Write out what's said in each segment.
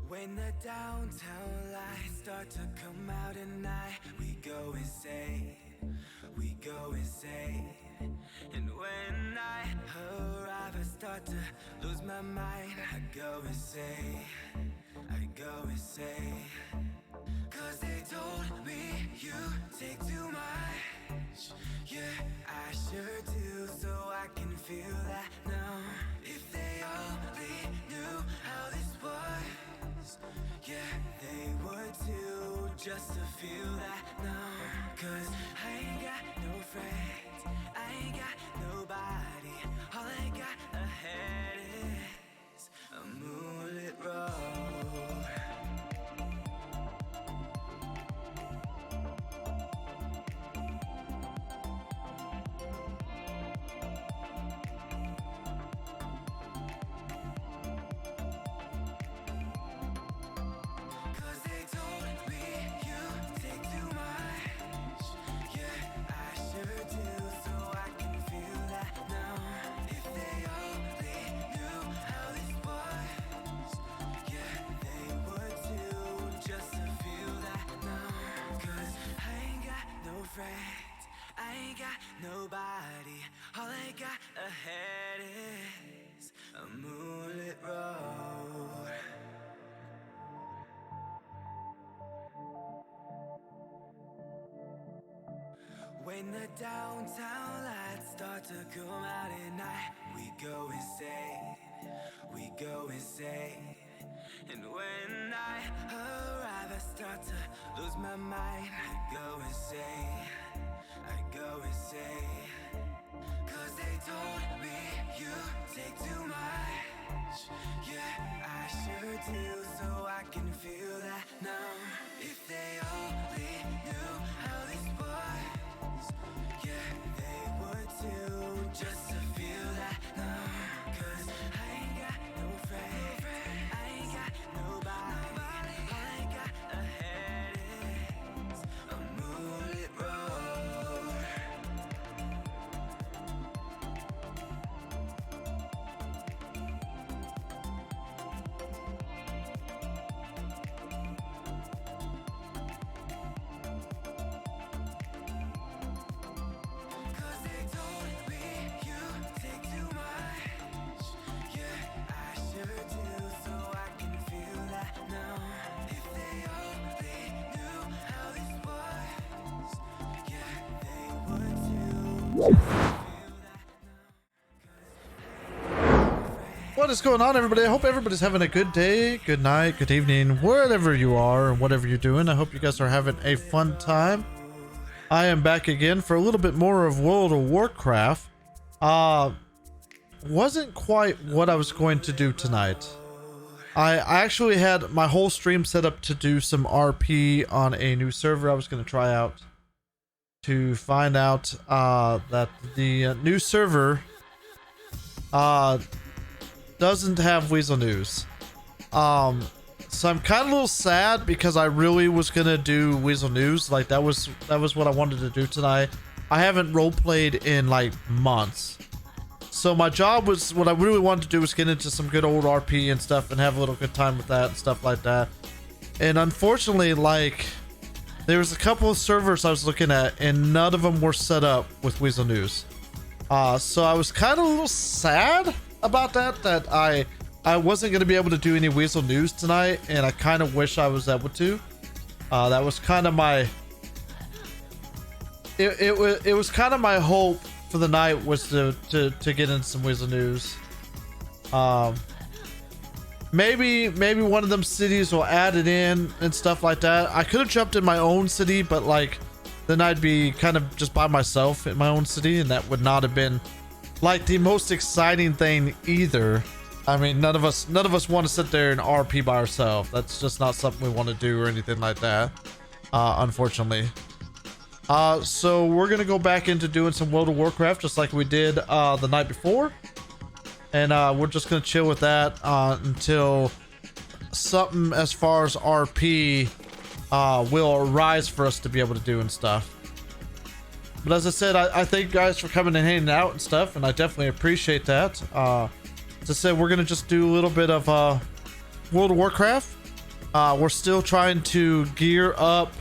When the downtown lights start to come out at night, we go insane, we go insane. And when I arrive, I start to lose my mind. I go insane, I go insane. Cause they told me you take too much. Yeah, I sure do, so I can feel that now. If they only knew how this was, yeah, they would too, just to feel that now. Cause I ain't got no friends, I ain't got nobody. All I got ahead is a moonlit road. I ain't got nobody. All I got ahead is a moonlit road. When the downtown lights start to come out at night, we go insane, we go insane. And when I arrive, I start to lose my mind. I go insane, I go insane. Cause they told me you take too much. Yeah, I sure do, so I can feel that now. If they only knew how this was, yeah, they would too, just to feel that now. Cause I ain't got no friends, I ain't got nobody. All I got ahead is a moonlit road. Cause they told me you take too much. Yeah, I sure do, so I can feel that now. If they only knew how this was, yeah, they would too, just to feel that now. What is going on, everybody? I hope everybody's having a good day, good night, good evening, wherever you are and whatever you're doing. I hope you guys are having a fun time. I am back again for a little bit more of World of Warcraft. Wasn't quite what I was going to do tonight. I actually had my whole stream set up to do some RP on a new server I was going to try out, to find out that the new server doesn't have Weasel News. So I'm kind of a little sad because I really was gonna do Weasel News. Like that was what I wanted to do tonight. I haven't roleplayed in like months. So my job was, what I really wanted to do was get into some good old RP and stuff and have a little good time with that and stuff like that. And unfortunately, like, there was a couple of servers I was looking at and none of them were set up with Weasel News. So I was kind of a little sad about that I wasn't going to be able to do any Weasel News tonight, and I kind of wish I was able to. That was kind of my it was kind of my hope for the night, was to get in some Weasel News. Maybe one of them cities will add it in and stuff like that. I could have jumped in my own city, but like then I'd be kind of just by myself in my own city, and that would not have been like the most exciting thing either. I mean, none of us want to sit there and RP by ourselves. That's just not something we want to do or anything like that, unfortunately. So we're gonna go back into doing some World of Warcraft just like we did the night before, and we're just gonna chill with that until something as far as RP will arise for us to be able to do and stuff. But as I said, I thank you guys for coming and hanging out and stuff, and I definitely appreciate that. As I said, we're gonna just do a little bit of World of Warcraft, We're still trying to gear up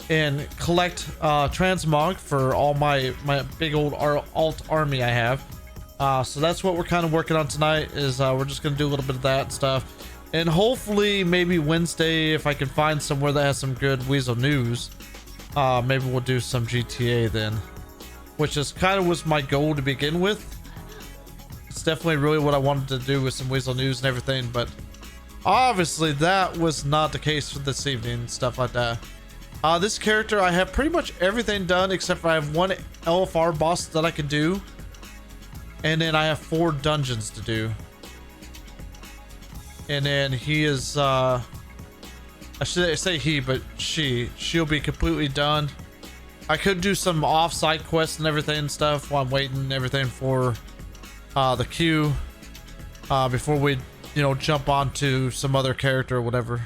and collect transmog for all my big old alt army I have. So that's what we're kind of working on tonight. Is we're just gonna do a little bit of that stuff, and hopefully maybe Wednesday, if I can find somewhere that has some good Weasel news, maybe we'll do some GTA then, which is kind of was my goal to begin with. It's definitely really what I wanted to do with some Weasel news and everything, but obviously that was not the case for this evening and stuff like that. This character, I have pretty much everything done except for I have one LFR boss that I can do, and then I have 4 dungeons to do, and then he is I should say he, but she'll be completely done. I could do some off-site quests and everything and stuff while I'm waiting and everything for the queue before we, you know, jump onto some other character or whatever.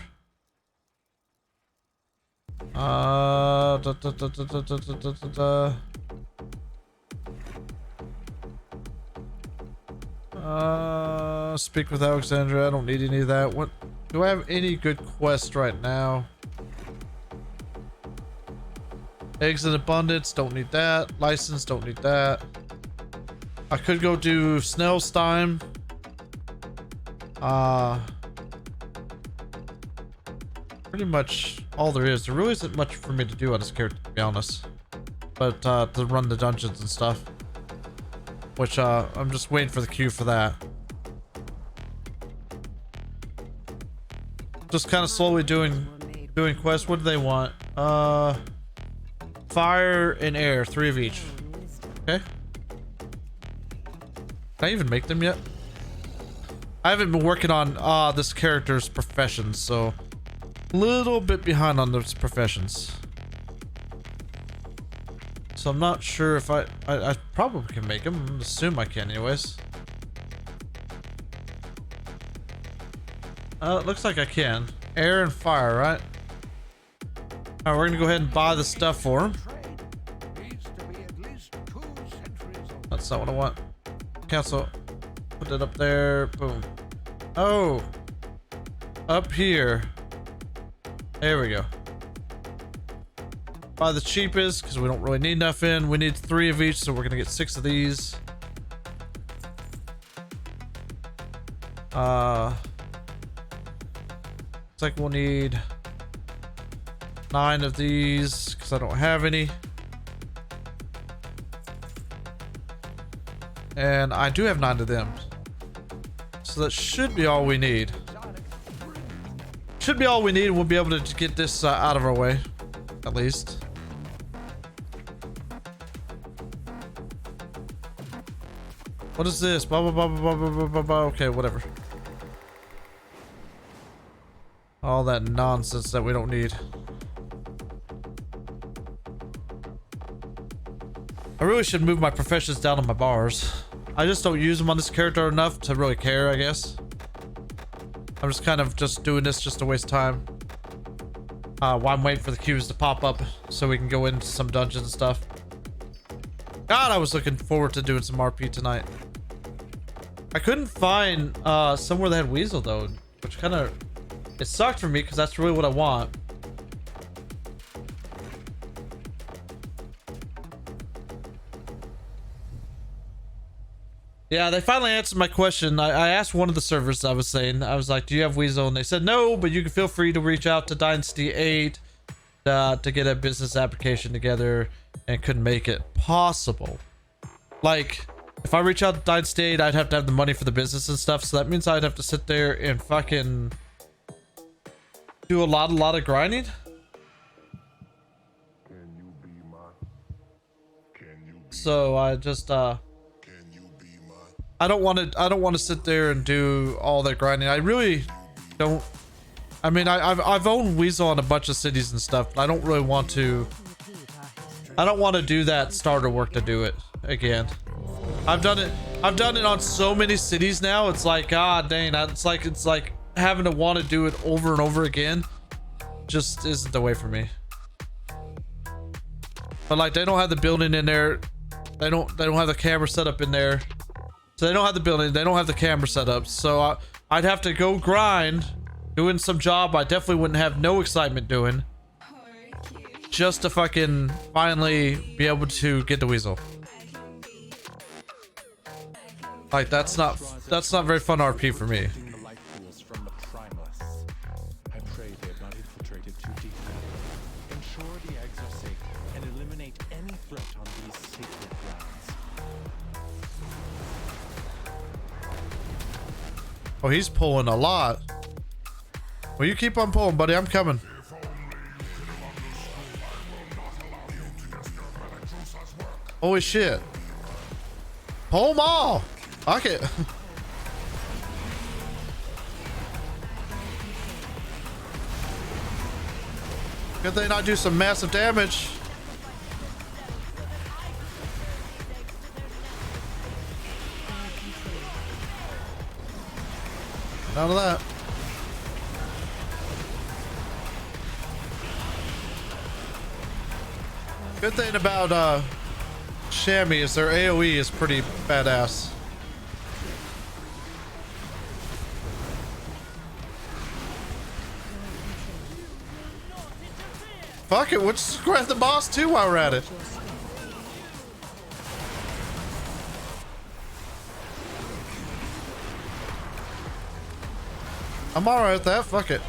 Speak with Alexandra. I don't need any of that. What do I have any good quests right now? Eggs in abundance, don't need that. License, don't need that. I could go do Snell's time. Pretty much all there is. There really isn't much for me to do on this character, to be honest. But to run the dungeons and stuff, which I'm just waiting for the queue for that. Just kind of slowly doing quests. What do they want? Fire and air, 3 of each. Okay. Can I even make them yet? I haven't been working on this character's professions, so a little bit behind on those professions. So I'm not sure if I probably can make them. I assume I can anyways. It looks like I can. Air and fire, right? Alright, we're gonna go ahead and buy the stuff for him. That's not what I want. Cancel. Put it up there. Boom. Oh. Up here. There we go. Buy the cheapest because we don't really need nothing. We need 3 of each, so we're gonna get 6 of these. Looks like we'll need 9 of these because I don't have any. And I do have 9 of them. So that should be all we need. Should be all we need. We'll be able to get this out of our way. At least. What is this? Blah, blah, blah, blah, blah, blah, blah, blah. Okay, whatever. All that nonsense that we don't need. I really should move my professions down on my bars. I just don't use them on this character enough to really care, I guess. I'm just kind of just doing this just to waste time. While I'm waiting for the queues to pop up so we can go into some dungeons and stuff. God, I was looking forward to doing some RP tonight. I couldn't find somewhere that had Weasel though, which kind of, it sucked for me because that's really what I want. Yeah, they finally answered my question. I asked one of the servers, I was like, do you have Weasel? And they said no, but you can feel free to reach out to Dynasty 8 to get a business application together, and couldn't make it possible. Like, if I reach out to Dynasty 8, I'd have to have the money for the business and stuff, so that means I'd have to sit there and fucking do a lot of grinding. So I just I don't want to sit there and do all that grinding. I really don't. I mean, I've owned Weasel on a bunch of cities and stuff, but I don't really want to. I don't want to do that starter work to do it again. I've done it on so many cities now. It's like, god dang, it's like having to want to do it over and over again just isn't the way for me. But like, they don't have the building in there. They don't have the camera set up in there. So they don't have the building, they don't have the camera set up. So I'd have to go grind doing some job I definitely wouldn't have no excitement doing, just to fucking finally be able to get the weasel. Like that's not very fun RP for me. Oh, he's pulling a lot. Well, you keep on pulling, buddy. I'm coming. Holy shit. Pull them all. Fuck it. Good thing I do some massive damage. None of that. Good thing about Shammy is their AoE is pretty badass. Fuck it, let's grab the boss too while we're at it. I'm alright with that, fuck it.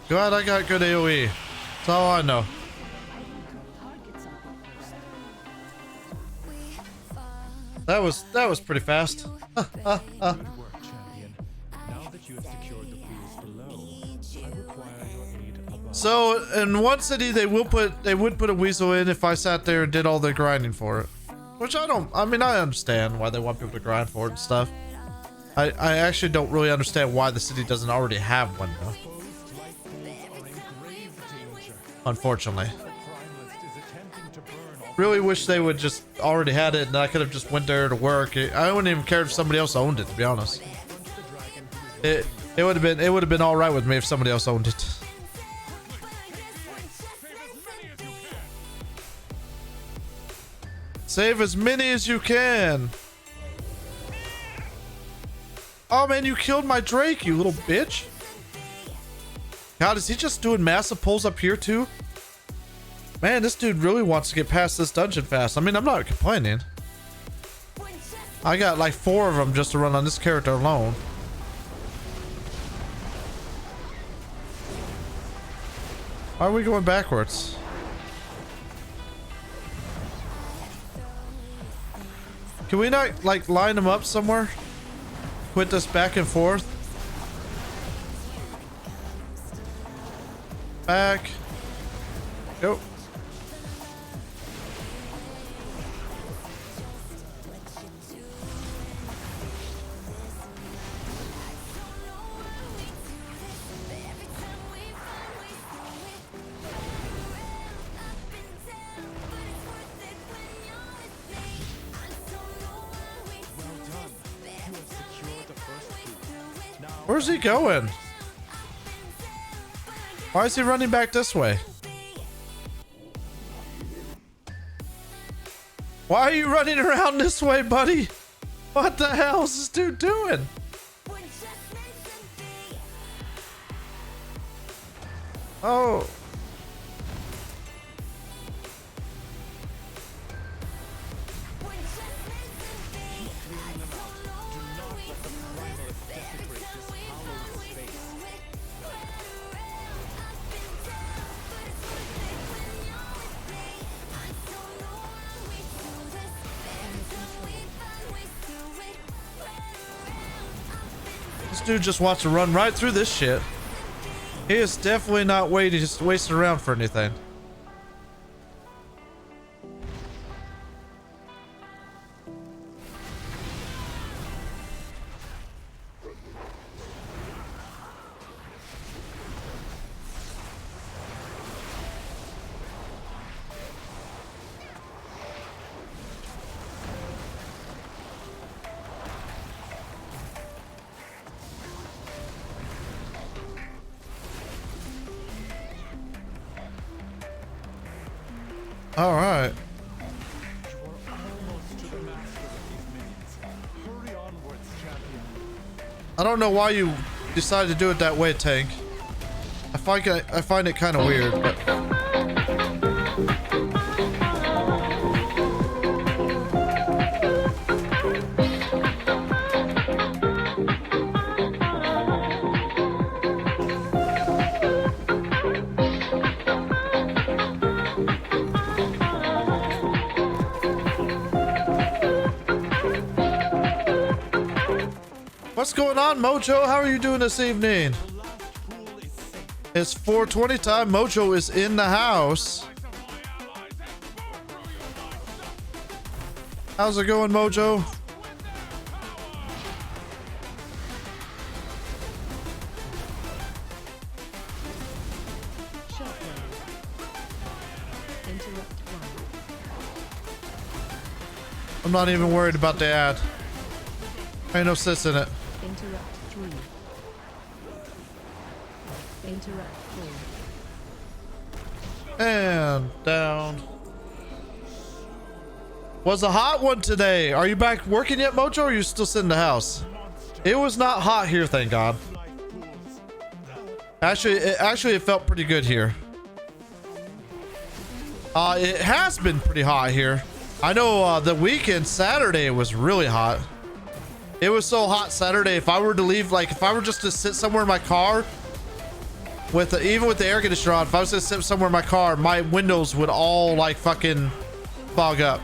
Glad I got good AoE. That's all I know. That was pretty fast. So in one city they would put a weasel in if I sat there and did all the grinding for it. Which I understand why they want people to grind for it and stuff. I actually don't really understand why the city doesn't already have one though. Unfortunately. Really wish they would just already had it and I could have just went there to work. I wouldn't even care if somebody else owned it, to be honest. It would have been all right with me if somebody else owned it. Save as many as you can. Oh man, you killed my Drake, you little bitch. God, is he just doing massive pulls up here too? Man, this dude really wants to get past this dungeon fast. I mean, I'm not complaining. I got like 4 of them just to run on this character alone. Why are we going backwards? Can we not like line them up somewhere? Quit this back and forth. Back. Go. Where's he going? Why is he running back this way? Why are you running around this way, buddy? What the hell is this dude doing? Oh. This dude just wants to run right through this shit. He is definitely not waiting, just wasting around for anything. All right. I don't know why you decided to do it that way, Tank. I find it kind of weird, but. What's going on, Mojo? How are you doing this evening? It's 4:20 time. Mojo is in the house. How's it going, Mojo? I'm not even worried about the ad. Ain't no sense in it. Interrupt 3. Interrupt 4. And down. Was a hot one today. Are you back working yet, Mojo, or are you still sitting in the house? It was not hot here, thank God. Actually, it felt pretty good here. It has been pretty hot here. I know the weekend, Saturday, was really hot. It was so hot Saturday. If I were to leave, like if I were just to sit somewhere in my car with even with the air conditioner on, if I was to sit somewhere in my car, my windows would all like fucking fog up.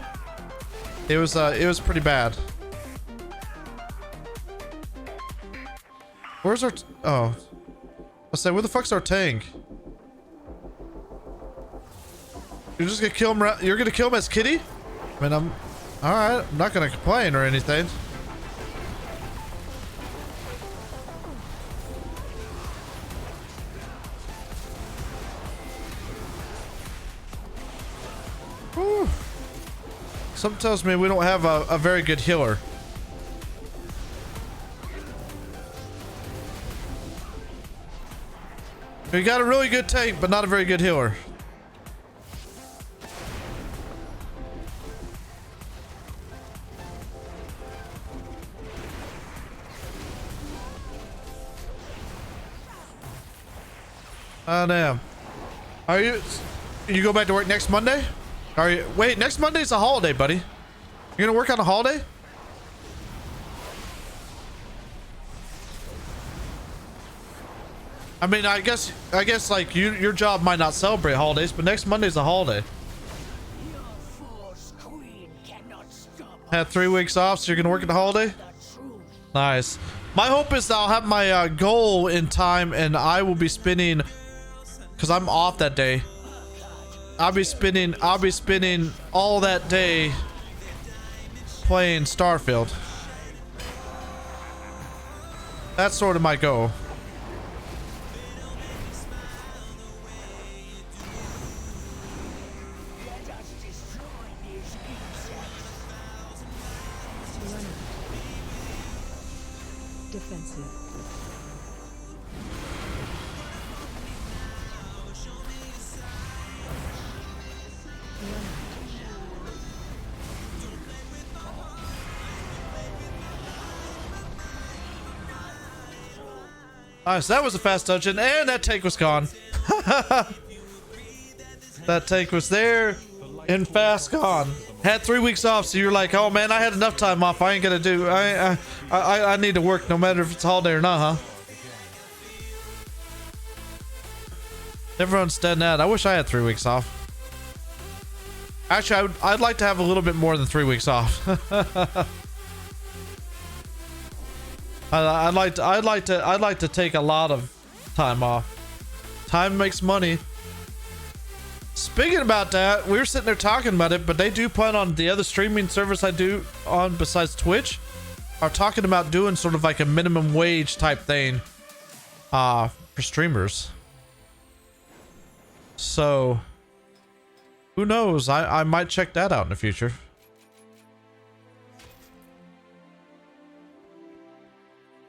It was pretty bad. Where's our oh, I said, where the fuck's our tank? You're just gonna kill him. You're gonna kill him as Kitty? I mean, all right. I'm not gonna complain or anything. Whew. Something tells me we don't have a very good healer. We got a really good tank, but not a very good healer. Oh, damn. Are you go back to work next Monday? Are you? Wait, next Monday's a holiday, buddy. You're gonna work on a holiday? I mean, I guess like your job might not celebrate holidays, but next Monday's a holiday. Had 3 weeks off, so you're gonna work at the holiday? Nice. My hope is that I'll have my goal in time, and I will be spending, because I'm off that day. I'll be spending all that day playing Starfield. That's sort of my goal. Defensive. Nice, that was a fast dungeon, and that tank was gone. That tank was there and fast gone. Had 3 weeks off, so you're like, oh man, I had enough time off. I ain't gonna do. I need to work no matter if it's holiday or not, huh? Everyone's dead now. I wish I had 3 weeks off. Actually, I'd like to have a little bit more than 3 weeks off. I'd like to take a lot of time off. Time makes money. Speaking about that, we were sitting there talking about it, but they do plan on the other streaming service I do on besides Twitch are talking about doing sort of like a minimum wage type thing for streamers. So who knows? I might check that out in the future.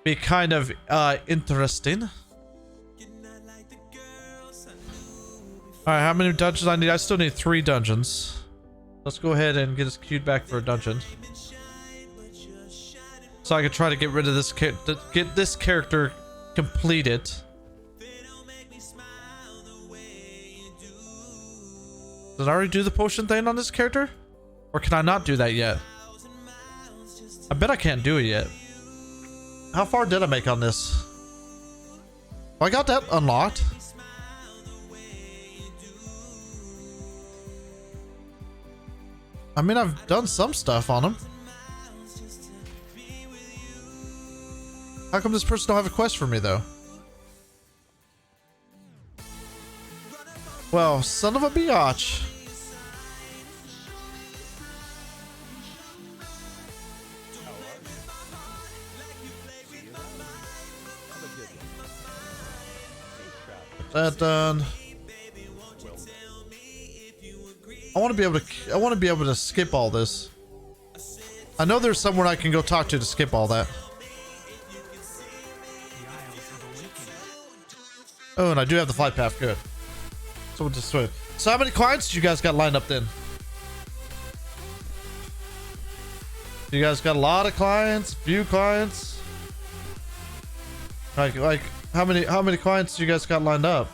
Be kind of All right, how many dungeons I need? I still need 3 dungeons. Let's go ahead and get us queued back for a dungeon. So I can try to get rid of this get this character completed. Did I already do the potion thing on this character? Or can I not do that yet? I bet I can't do it yet. How far did I make on this? Oh, I got that unlocked. I mean, I've done some stuff on him. How come this person don't have a quest for me, though? Well, son of a biatch. That done. I want to be able to skip all this. I know there's someone I can go talk to skip all that. Oh, and I do have the flight path. Good. So we'll just switch. So how many clients you guys got lined up then? You guys got a lot of clients, few clients. Like how many clients you guys got lined up?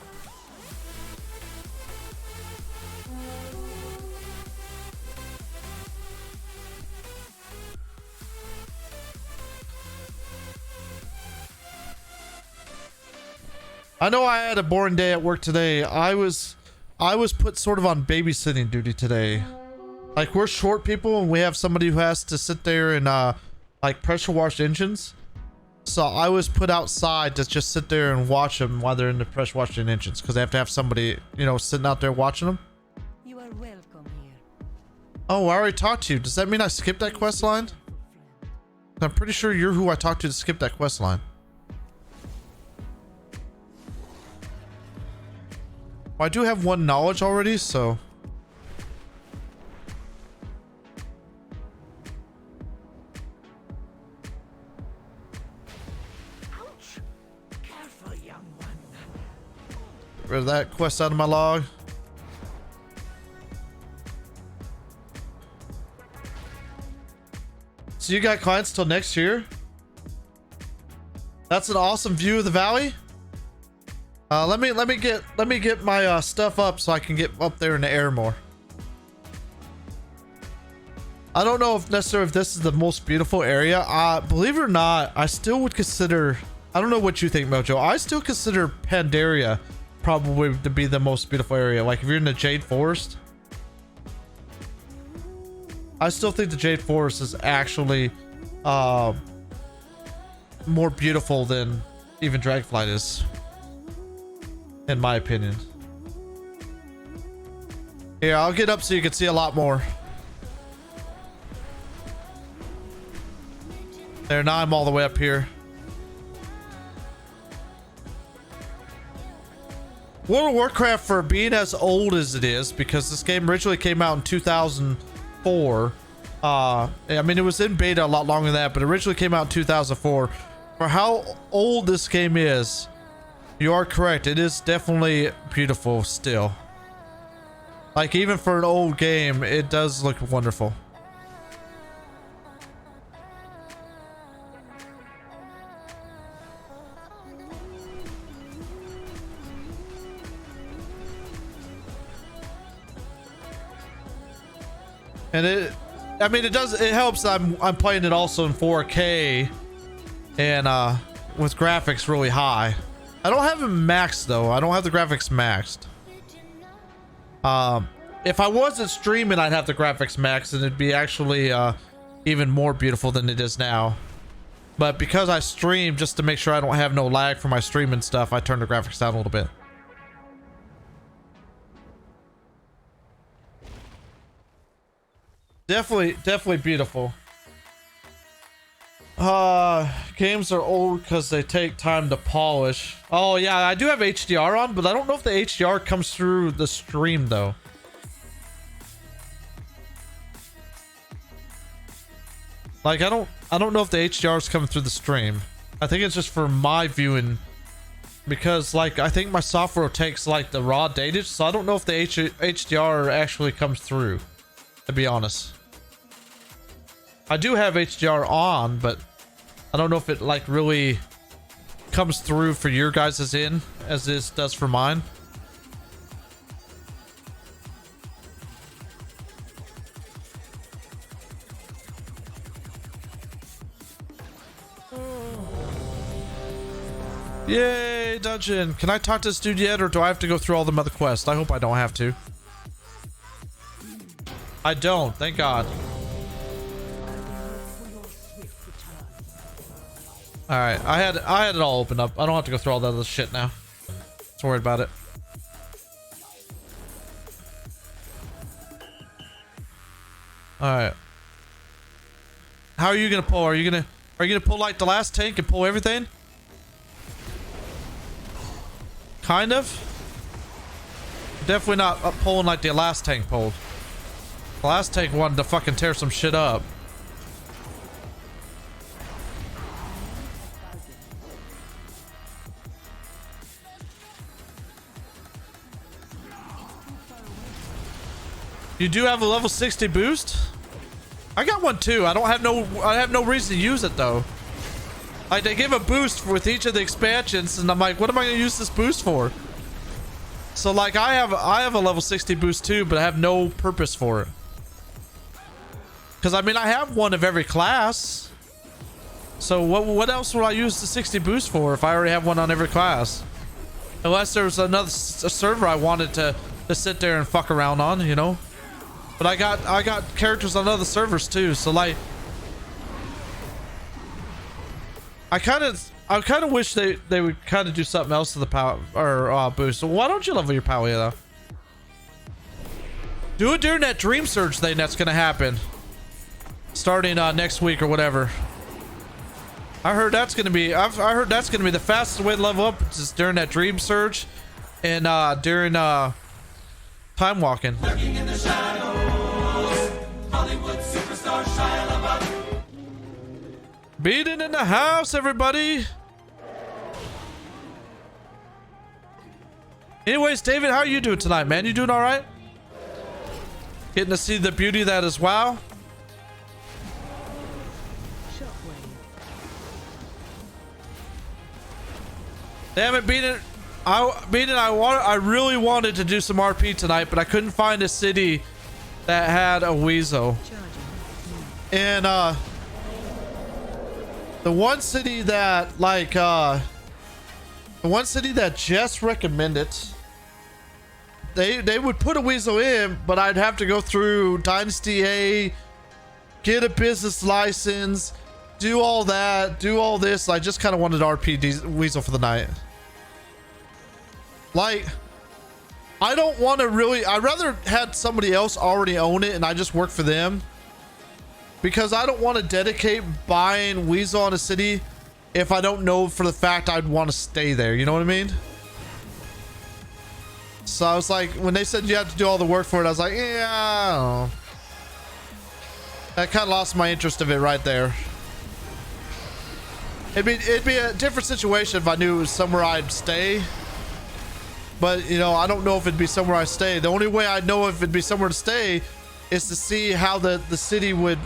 I know I had a boring day at work today. I was put sort of on babysitting duty today. Like, we're short people and we have somebody who has to sit there and like pressure wash engines. So I was put outside to just sit there and watch them while they're in the pressure washing engines, because they have to have somebody, you know, sitting out there watching them. You are welcome here. Oh, I already talked to you. Does that mean I skipped that quest line? I'm pretty sure you're who I talked to skip that quest line. Well, I do have 1 knowledge already, so. Ouch! Careful, young one. Get rid of that quest out of my log. So you got clients till next year? That's an awesome view of the valley. Let me get my stuff up so I can get up there in the air more. I don't know if necessarily if this is the most beautiful area. Believe it or not, I still would consider. I don't know what you think, Mojo. I still consider Pandaria probably to be the most beautiful area. Like if you're in the Jade Forest, I still think the Jade Forest is actually more beautiful than even Dragonflight is. In my opinion. Here, I'll get up so you can see a lot more. There, now I'm all the way up here. World of Warcraft, for being as old as it is, because this game originally came out in 2004. I mean, it was in beta a lot longer than that, but it originally came out in 2004. For how old this game is, you are correct. It is definitely beautiful still. Like, even for an old game, it does look wonderful. And it, I mean, it helps that I'm playing it also in 4K and with graphics really high. I don't have them maxed though. I don't have the graphics maxed. If I wasn't streaming, I'd have the graphics maxed and it'd be actually even more beautiful than it is now. But because I stream, just to make sure I don't have no lag for my streaming stuff, I turn the graphics down a little bit. Definitely beautiful. Games are old because they take time to polish. Oh yeah, I do have HDR on, but I don't know if the HDR comes through the stream though. Like I don't know if the HDR is coming through the stream. I think it's just for my viewing because like I think my software takes like the raw data, so I don't know if the HDR actually comes through, to be honest. I do have HDR on, but I don't know if it like really comes through for your guys' in as this does for mine. Yay, dungeon. Can I talk to this dude yet, or do I have to go through all the other quests? I hope I don't have to. I don't, thank God. Alright, I had it all open up. I don't have to go through all that other shit now. Don't worry about it. Alright. How are you gonna pull? Are you gonna pull like the last tank and pull everything? Kind of. Definitely not pulling like the last tank pulled. The last tank wanted to fucking tear some shit up. You do have a level 60 boost? I got one too. I have no reason to use it though. Like they give a boost with each of the expansions, and I'm like, what am I gonna use this boost for? So like I have a level 60 boost too, but I have no purpose for it. Cause I mean I have one of every class. So what else would I use the 60 boost for if I already have one on every class? Unless there was a server I wanted to sit there and fuck around on, you know? But I got characters on other servers too, so like I kind of wish they would kind of do something else to the power or boost. So why don't you level your power though? Do it during that Dream Surge thing that's gonna happen, starting next week or whatever. I heard that's gonna be. I heard that's gonna be the fastest way to level up, just during that Dream Surge, and during time walking. Lurking in the shadows, Hollywood superstar Shia LaBeouf. Beating in the house, everybody. Anyways, David, how are you doing tonight, man? You doing all right? Getting to see the beauty that is WoW. Damn it, Beating. I really wanted to do some RP tonight, but I couldn't find a city that had a Weasel. And the one city that like the one city that Jess recommended, they would put a Weasel in, but I'd have to go through Dynasty A, get a business license, do all that, do all this. I just kind of wanted RP Weasel for the night. Like, I don't want to really, I'd rather had somebody else already own it and I just work for them, because I don't want to dedicate buying Weasel on a city if I don't know for the fact I'd want to stay there. You know what I mean? So I was like, when they said you have to do all the work for it, I was like, yeah, I don't know. I kind of lost my interest of it right there. It'd be a different situation if I knew it was somewhere I'd stay. But, you know, I don't know if it'd be somewhere I stay. The only way I'd know if it'd be somewhere to stay is to see how the city would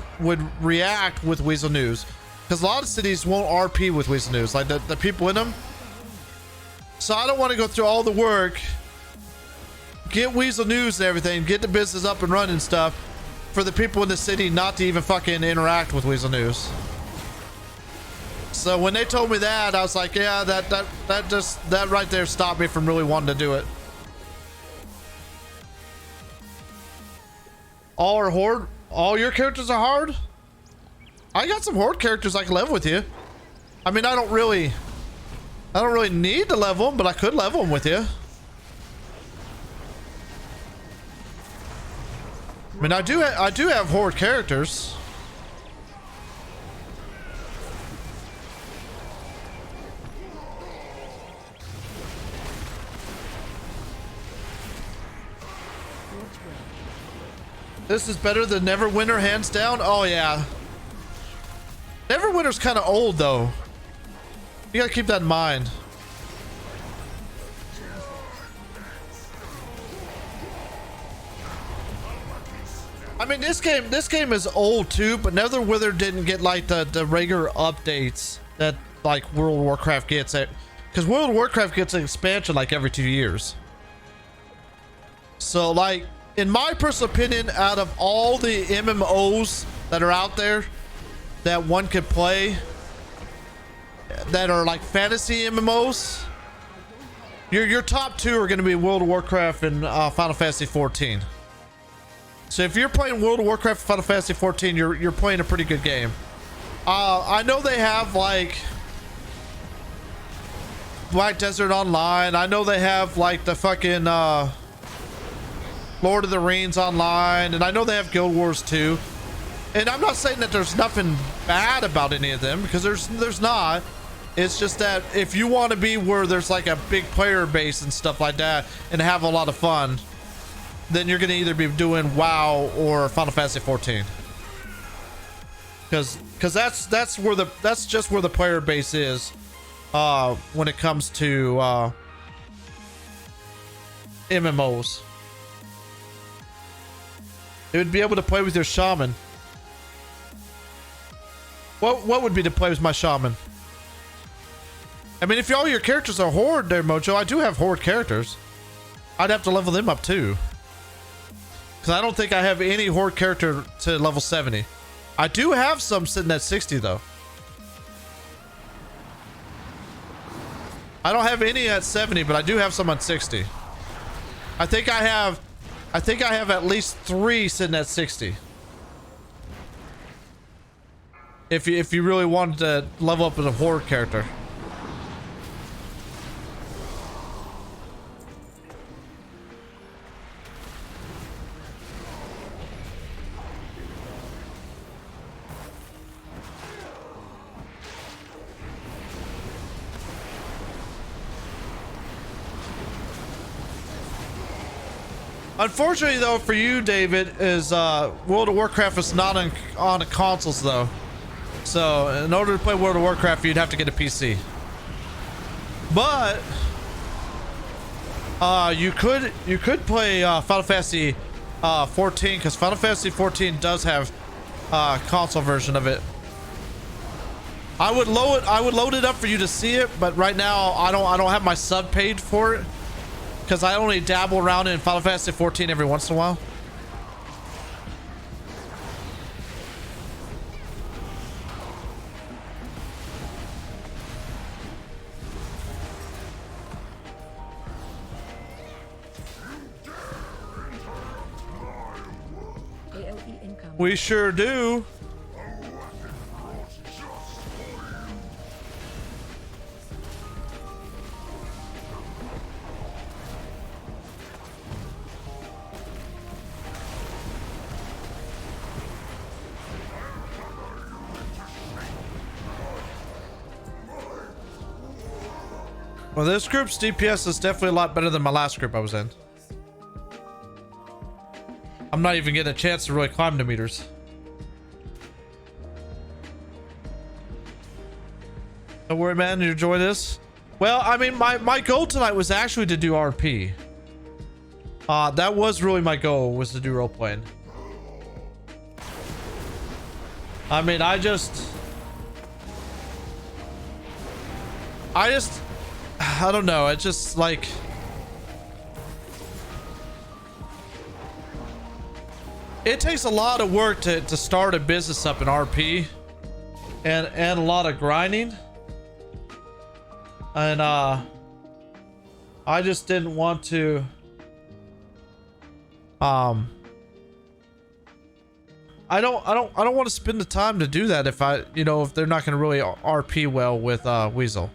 react with Weasel News. Because a lot of cities won't RP with Weasel News, like the people in them. So I don't want to go through all the work, get Weasel News and everything, get the business up and running and stuff, for the people in the city not to even fucking interact with Weasel News. So when they told me that, I was like, yeah, that right there stopped me from really wanting to do it. All are horde? All your characters are hard? I got some horde characters I can level with you. I mean, I don't really need to level them, but I could level them with you. I mean, I do have horde characters. This is better than Neverwinter, hands down. Oh yeah. Neverwinter's kind of old though. You gotta keep that in mind. I mean, this game is old too, but Netherwither didn't get like the regular updates that like World of Warcraft gets. Because World of Warcraft gets an expansion like every 2 years. So like, in my personal opinion, out of all the MMOs that are out there that one could play, that are like fantasy MMOs, your top two are going to be World of Warcraft and Final Fantasy 14. So if you're playing World of Warcraft and Final Fantasy 14, you're playing a pretty good game. I know they have like Black Desert Online. I know they have like the fucking Lord of the Rings Online, and I know they have Guild Wars 2. And I'm not saying that there's nothing bad about any of them, because there's not. It's just that if you want to be where there's like a big player base and stuff like that and have a lot of fun, then you're going to either be doing WoW or Final Fantasy 14. Because that's just where the player base is when it comes to MMOs. It would be able to play with your shaman. What would be to play with my shaman? I mean, if all your characters are Horde there, Mojo, I do have Horde characters. I'd have to level them up too. Because I don't think I have any Horde character to level 70. I do have some sitting at 60 though. I don't have any at 70, but I do have some on 60. I think I have at least 3 sitting at 60. If you really wanted to level up as a Horde character. Unfortunately, though, for you, David, is World of Warcraft is not on consoles, though. So, in order to play World of Warcraft, you'd have to get a PC. But you could play Final Fantasy 14, because Final Fantasy 14 does have console version of it. I would load it up for you to see it, but right now I don't have my sub paid for it. Because I only dabble around in Final Fantasy 14 every once in a while. AOE income. We sure do. Well, this group's DPS is definitely a lot better than my last group I was in. I'm not even getting a chance to really climb the meters. Don't worry, man. You enjoy this? Well, I mean, my goal tonight was actually to do RP. That was really my goal, was to do role playing. I mean, I don't know. It's just like, it takes a lot of work to start a business up in RP, and a lot of grinding, and I just didn't want to I don't want to spend the time to do that if if they're not going to really RP well with Weasel.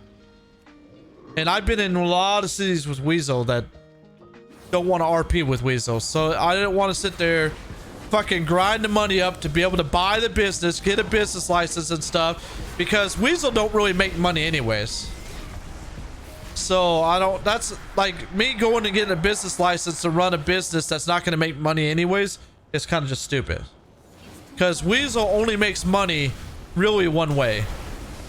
And I've been in a lot of cities with Weasel that don't want to RP with Weasel. So I didn't want to sit there fucking grind the money up to be able to buy the business, get a business license and stuff, because Weasel don't really make money anyways. So that's like me going and getting a business license to run a business that's not going to make money anyways. It's kind of just stupid. Because Weasel only makes money really one way,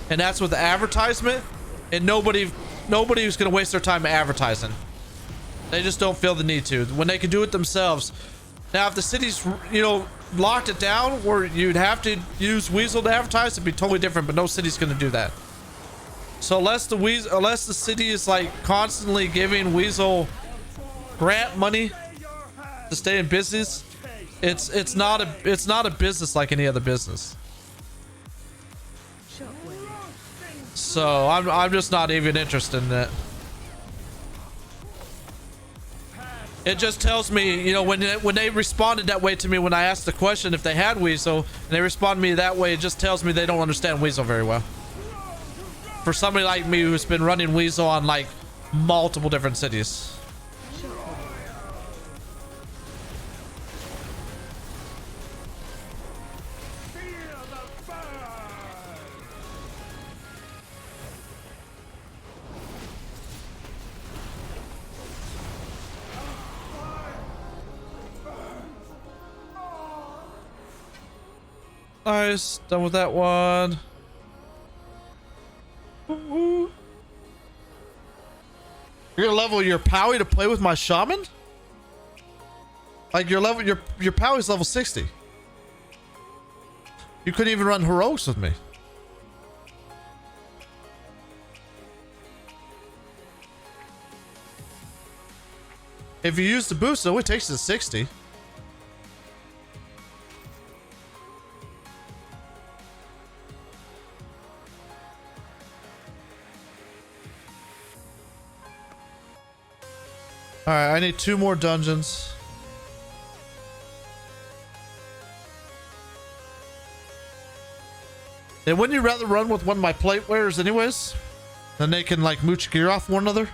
and that's with advertisement, and nobody who's going to waste their time advertising. They just don't feel the need to when they can do it themselves. Now, if the city's, locked it down where you'd have to use Weasel to advertise, it'd be totally different, but no city's gonna do that. So unless the city is like constantly giving Weasel grant money to stay in business, it's not a business like any other business. So I'm just not even interested in it. It just tells me, you know, when they responded that way to me when I asked the question if they had Weasel, and they respond to me that way, it just tells me they don't understand Weasel very well. For somebody like me who's been running Weasel on like multiple different cities. Nice, done with that one. You're gonna level your Powie to play with my shaman? Like your Powie's level 60. You couldn't even run heroics with me. If you use the boost, it only takes it to 60. All right, I need 2 more dungeons. And wouldn't you rather run with one of my plate wearers anyways? Then they can like mooch gear off one another?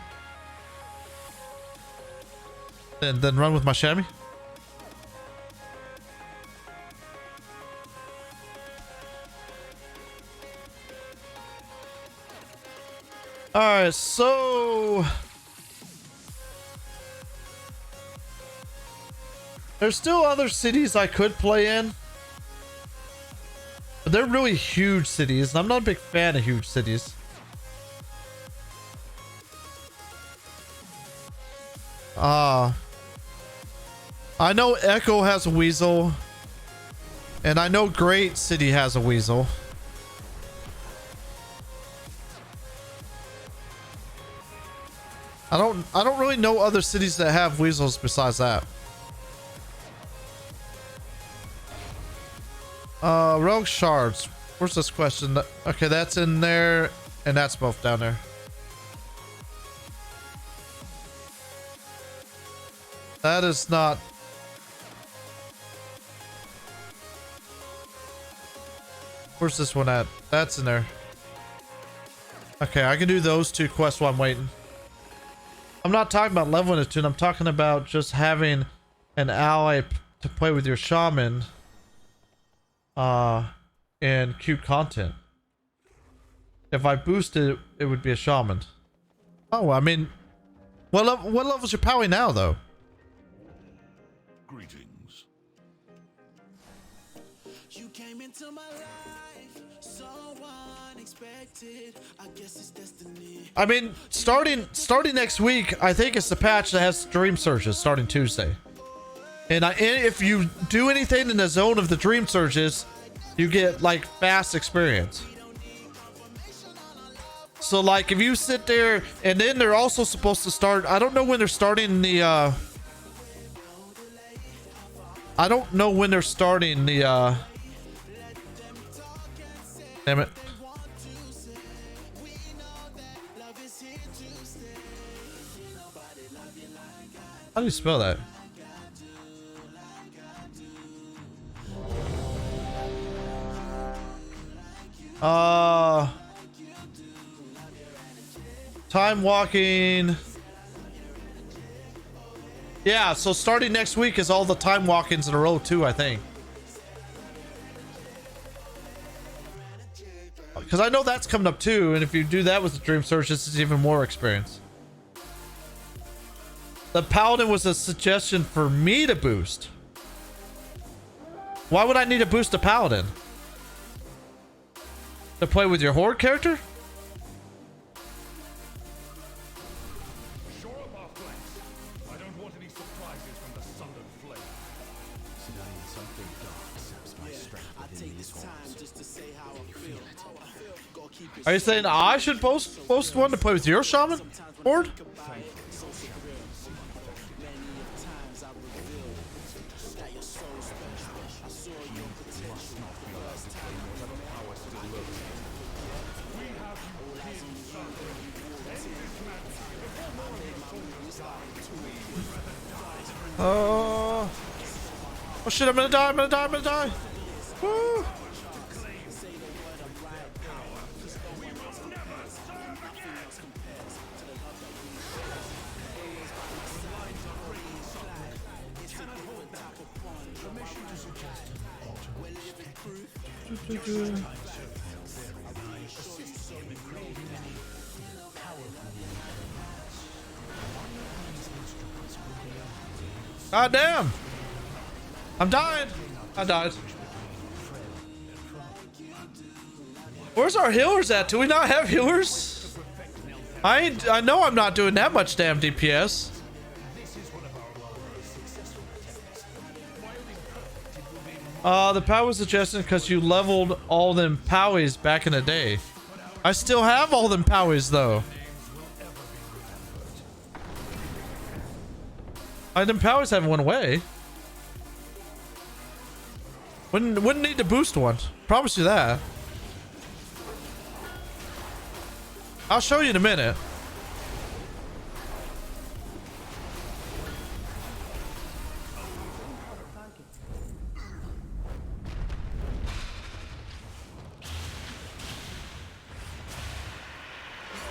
And then run with my chamois? Alright, so... there's still other cities I could play in. But they're really huge cities, and I'm not a big fan of huge cities. I know Echo has a Weasel. And I know Great City has a Weasel. I don't really know other cities that have Weasels besides that. Rogue Shards. Where's this question? Okay, that's in there, and that's both down there. That is not... where's this one at? That's in there. Okay, I can do those 2 quests while I'm waiting. I'm not talking about leveling a tune. I'm talking about just having an ally to play with your shaman. And cute content. If I boosted it, it would be a shaman. Oh, I mean, what level's your Powie now, though? Greetings. You came into my life so unexpected. I guess it's destiny. I mean, starting next week, I think it's the patch that has dream surges starting Tuesday. And if you do anything in the zone of the dream surges, you get like fast experience. So like if you sit there, and then they're also supposed to start, I don't know when they're starting the I don't know when they're starting the damn it. How do you spell that? Time walking. Yeah, so starting next week is all the time walk-ins in a row too, I think. Because I know that's coming up too, and if you do that with the Dream Search, this is even more experience. The Paladin was a suggestion for me to boost. Why would I need to boost a Paladin? To play with your Horde character? Shore up our flanks. I don't want any surprises from the Sundered Flame. Something dark. Are you saying I should post one to play with your shaman board? Oh shit, I'm gonna die, I'm gonna die, I'm gonna die. Woo. God damn! I'm dying! I died. Where's our healers at? Do we not have healers? I know I'm not doing that much damn DPS. The power was suggested because you leveled all them powies back in the day. I still have all them powies though. Them powers haven't went away. Wouldn't need to boost one. Promise you that. I'll show you in a minute.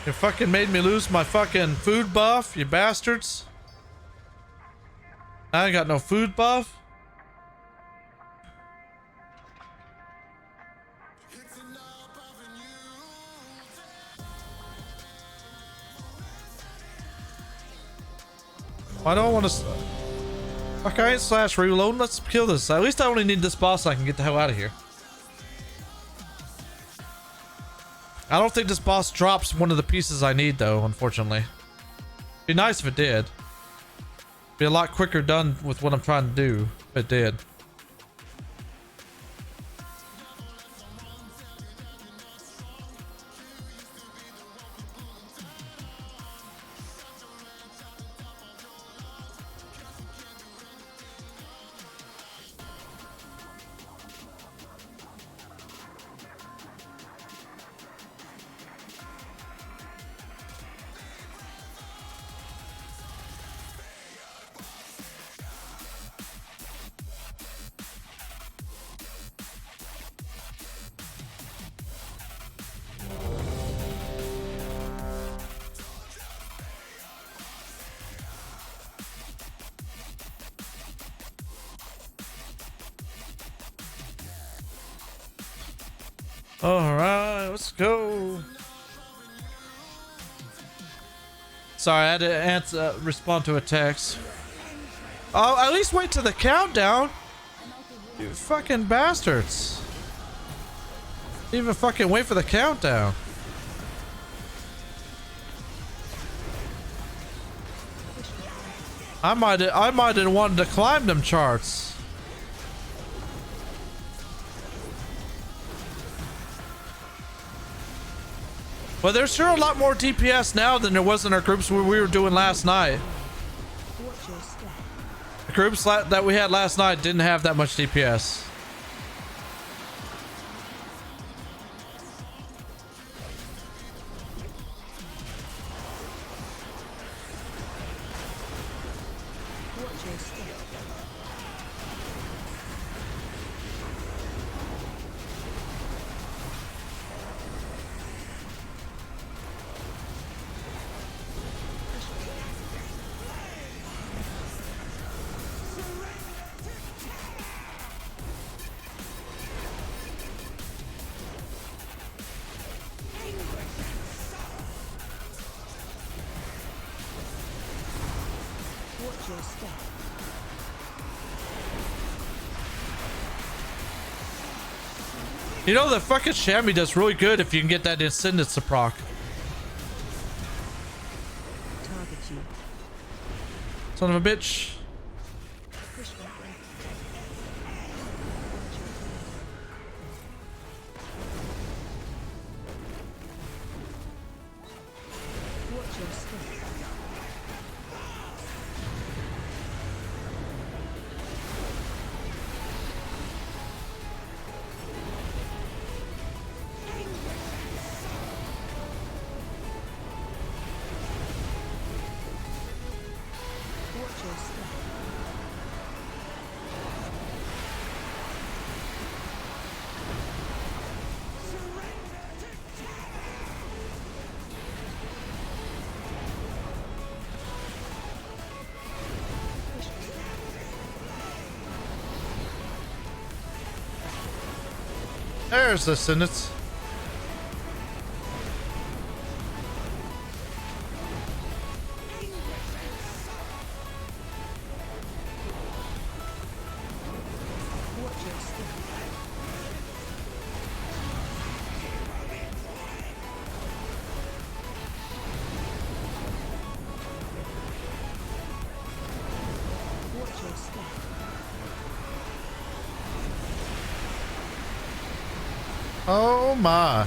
You fucking made me lose my fucking food buff, you bastards. I ain't got no food buff. I don't want to. Fuck, I ain't slash reload. Let's kill this. At least I only need this boss so I can get the hell out of here. I don't think this boss drops one of the pieces I need though, unfortunately. Be nice if it did. Be a lot quicker done with what I'm trying to do if it did. Alright, let's go. Sorry, I had to respond to a text. Oh, at least wait to the countdown. You fucking bastards. Even fucking wait for the countdown. I might have wanted to climb them charts. Well, there's sure a lot more DPS now than there was in our groups where we were doing last night. The groups that we had last night didn't have that much DPS. You know, the fucking Shammy does really good if you can get that Ascendance to proc. Son of a bitch. There's the sentence. Watch your step. Watch your step. Oh my.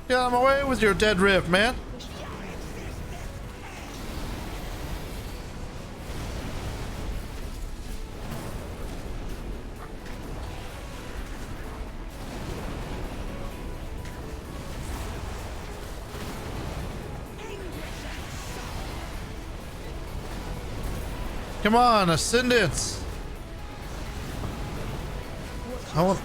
Get out of my way with your dead rift, man. Come on, Ascendance. I want.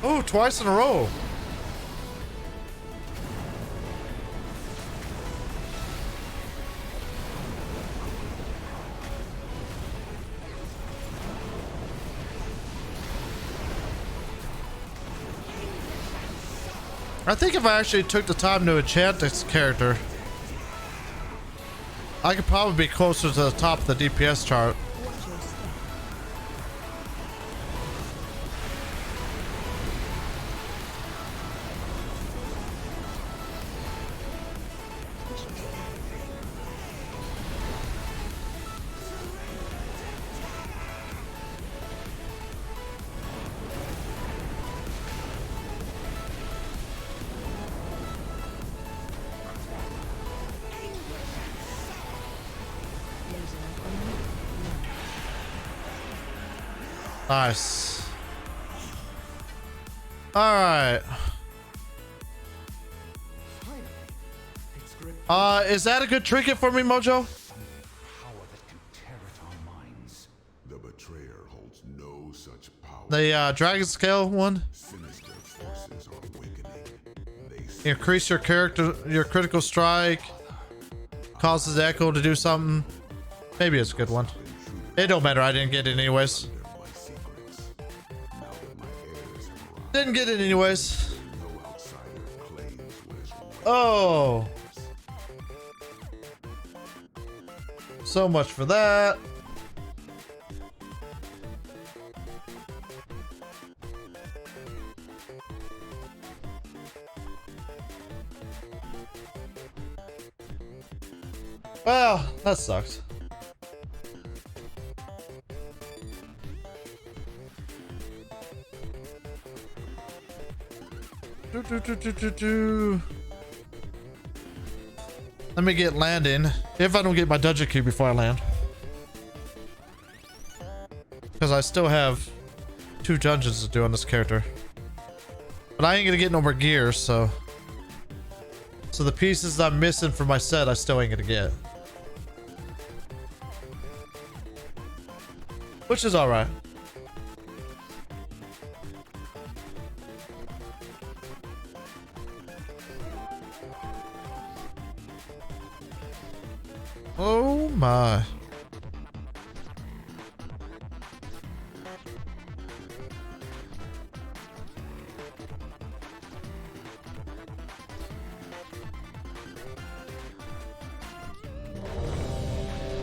Oh, twice in a row. I think if I actually took the time to enchant this character, I could probably be closer to the top of the DPS chart. Watch your step. Nice. All right. Is that a good trinket for me, Mojo? The betrayer holds no such power. The dragon scale one. Sinister forces are awakening. They Increase your critical strike. Causes Echo to do something. Maybe it's a good one. It don't matter. I didn't get it anyways. my secrets. Now that my heirs have arrived, Didn't get it anyways. no outsider claims what is right. Oh. So much for that. Well, that sucks. Let me get landing. If I don't get my dungeon key before I land. Because I still have 2 dungeons to do on this character. But I ain't gonna get no more gear, so... So the pieces I'm missing for my set, I still ain't gonna get. Which is alright. Oh my.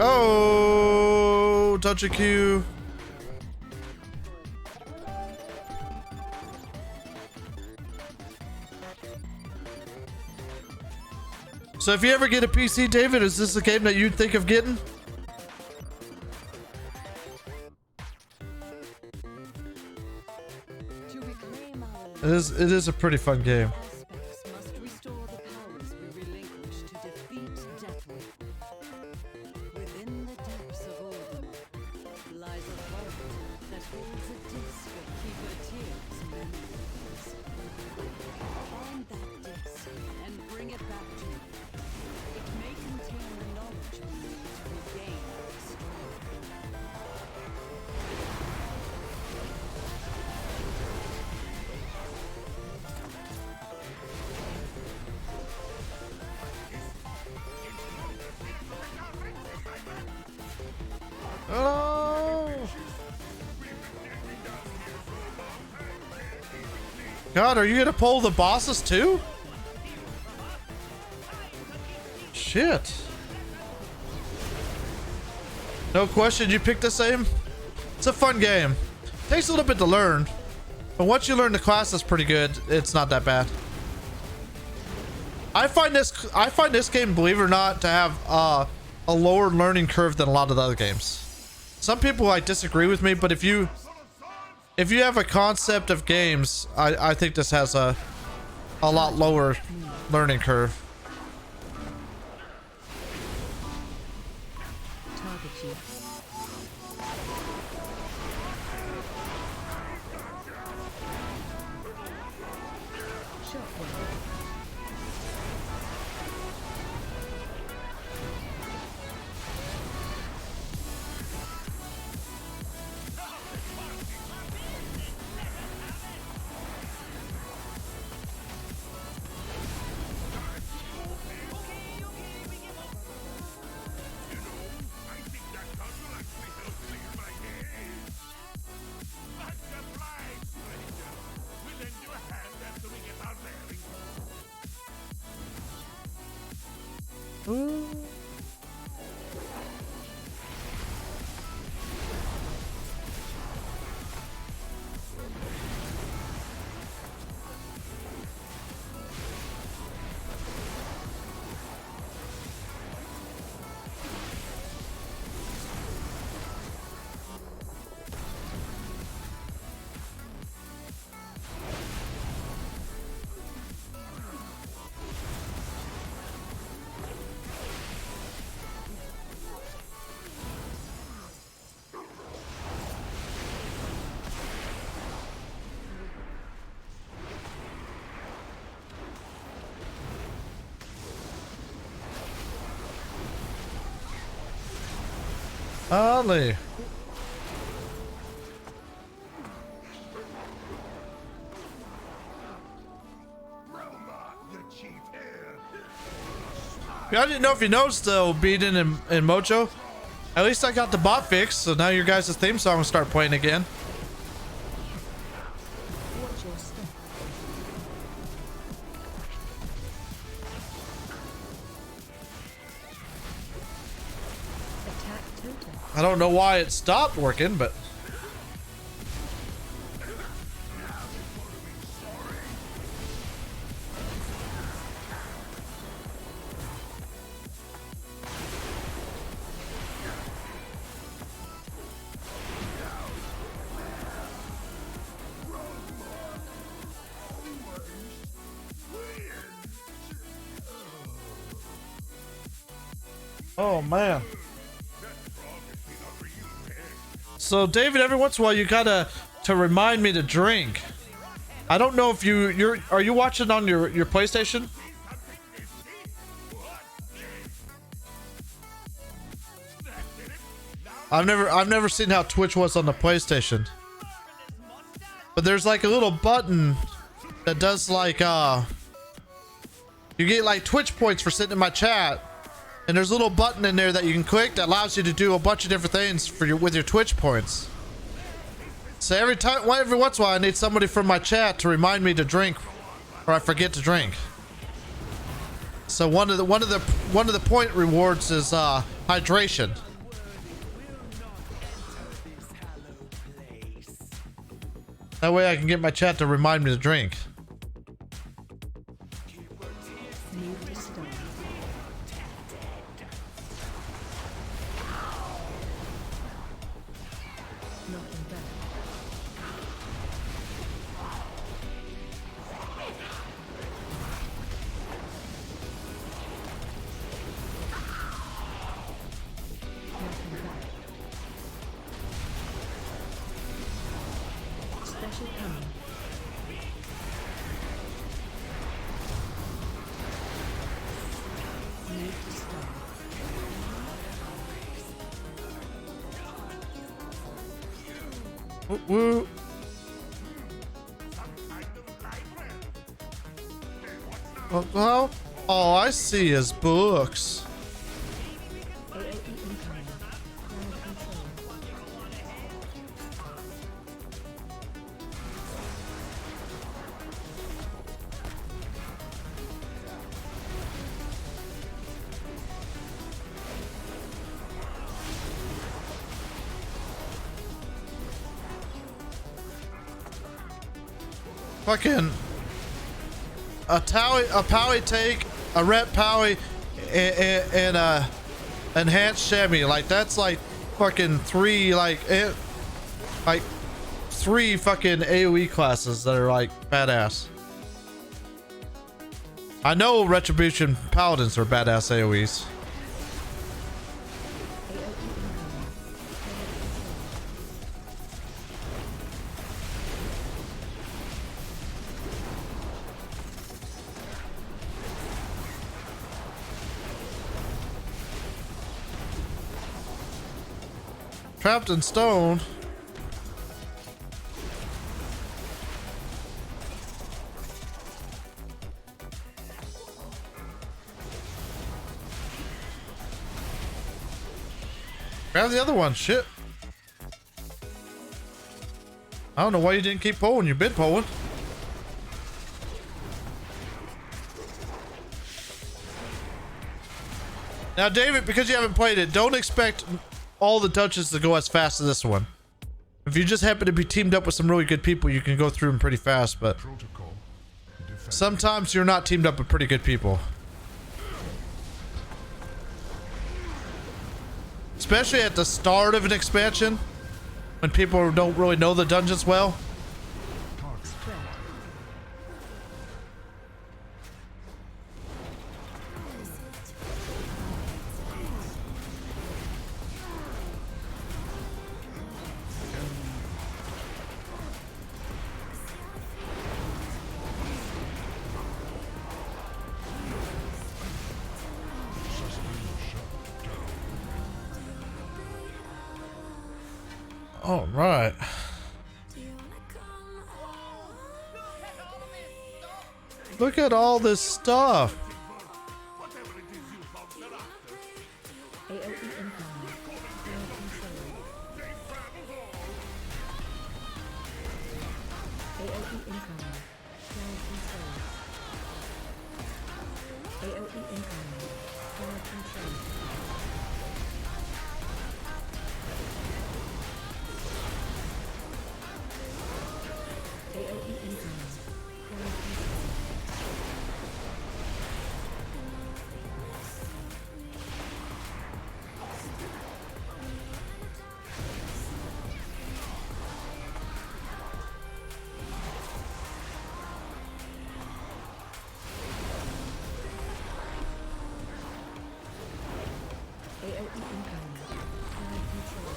Oh, touch a Q. So if you ever get a PC, David, is this a game that you'd think of getting? To reclaim our It is a pretty fun game. aspects must restore the powers we relinquish to defeat Deathwing. Within the depths of Ultima lies a vault that holds a disc of Keeper Tyr's memories. Find that disc and bring it back to me. It may contain the knowledge we need to regain our strength. Oh. God, are you gonna pull the bosses too? Shit. No question, you picked the same. It's a fun game. Takes a little bit to learn, but once you learn the class, that's pretty good. It's not that bad. I find this game, believe it or not, to have a lower learning curve than a lot of the other games. Some people like disagree with me, but if you have a concept of games, I think this has a lot lower learning curve. Target you. Shockwave. Ollie. I didn't know if you noticed though, Beaten and Mojo. At least I got the bot fixed, so now your guys' theme song will start playing again. Watch your step. Attack totem. I don't know why it stopped working, but oh man. So David, every once in a while you gotta to remind me to drink. I don't know if are you watching on your PlayStation? I've never seen how Twitch was on the PlayStation. But there's like a little button that does like you get like Twitch points for sitting in my chat. And there's a little button in there that you can click that allows you to do a bunch of different things for with your Twitch points. So every once in a while I need somebody from my chat to remind me to drink, or I forget to drink. So one of the point rewards is hydration. That way I can get my chat to remind me to drink. Move to start. Knocking back. Knocking back. Special coming. Move to start. Woo woo. Well, all I see is books. AOE incoming. Crowd control. fucking a Powie take, a rep Powie, and a enhanced Shammy. Like that's like fucking three like three fucking AoE classes that are like badass. I know Retribution Paladins are badass AoEs. Trapped in stone. Grab the other one. Shit. I don't know why you didn't keep pulling. You've been pulling. Now, David, because you haven't played it, don't expect all the touches to go as fast as this one. If you just happen to be teamed up with some really good people, you can go through them pretty fast, but sometimes you're not teamed up with pretty good people. Especially at the start of an expansion, when people don't really know the dungeons well. All right. Look at all this stuff. AoE incoming. AoE incoming. AoE incoming. Cloud control. AoE incoming. Cloud control. AoE incoming. Cloud control.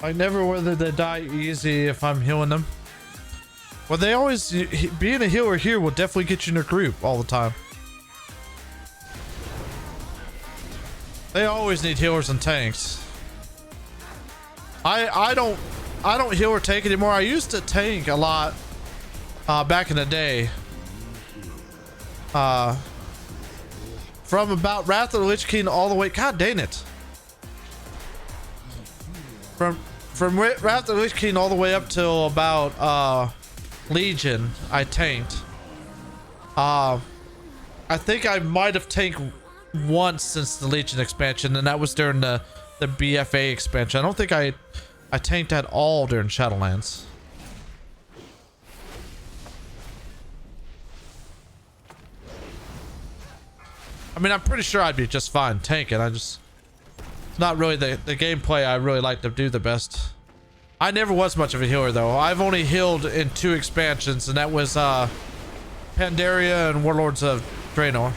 I never whether they die easy if I'm healing them. Well, they always being a healer here will definitely get you in a group all the time. They always need healers and tanks. I don't heal or tank anymore. I used to tank a lot back in the day. From about Wrath of the Lich King all the way. God dang it. From Wrath of the Lich King all the way up till about Legion, I tanked. I think I might have tanked once since the Legion expansion, and that was during the BFA expansion. I don't think I tanked at all during Shadowlands. I mean, I'm pretty sure I'd be just fine tanking. It's not really the gameplay I really like to do the best. I never was much of a healer though. I've only healed in 2 expansions, and that was Pandaria and Warlords of Draenor.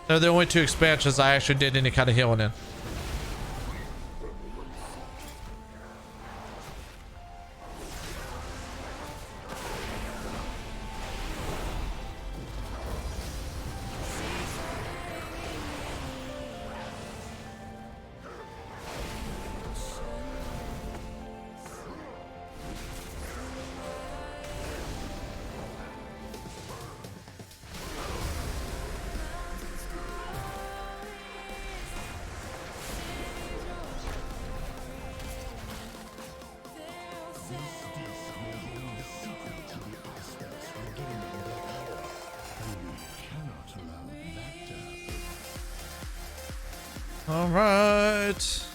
They're the only 2 expansions I actually did any kind of healing in. All right.